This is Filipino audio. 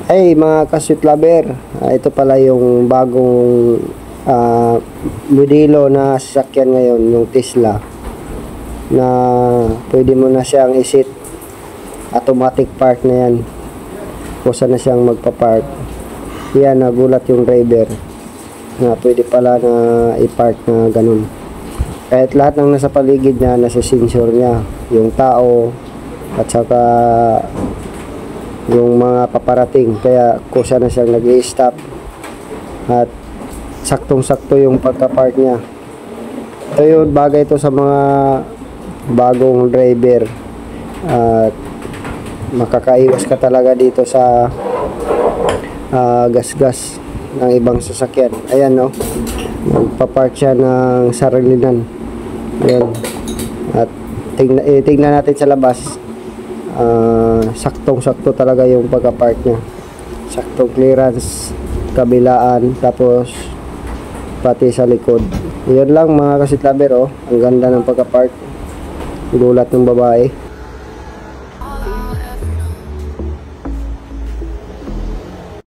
Ay mga ka-sweet lover, ito pala yung bagong modelo na sasakyan ngayon, yung Tesla, na pwede mo na siyang isit. Automatic park na yan, kusa na siyang magpa-park. Yan, nagulat yung driver na pwede pala na i-park na ganun. Kahit lahat ng nasa paligid niya, nasa sensor niya, yung tao at saka yung mga paparating, kaya kusa na siyang nag-i-stop at saktong-sakto yung pagka-park niya. Ito yung bagay ito sa mga bagong driver at makakaiwas ka talaga dito sa gas-gas ng ibang sasakyan. Ayan, no, magpa-park siya ng sarilinan. Ayan. At tingnan natin sa labas. Saktong-sakto talaga yung pagka-park niya. Saktong clearance, kabilaan, tapos pati sa likod. Yun lang mga ka-sweet lover, oh. Ang ganda ng pagka-park. Gulat ng babae.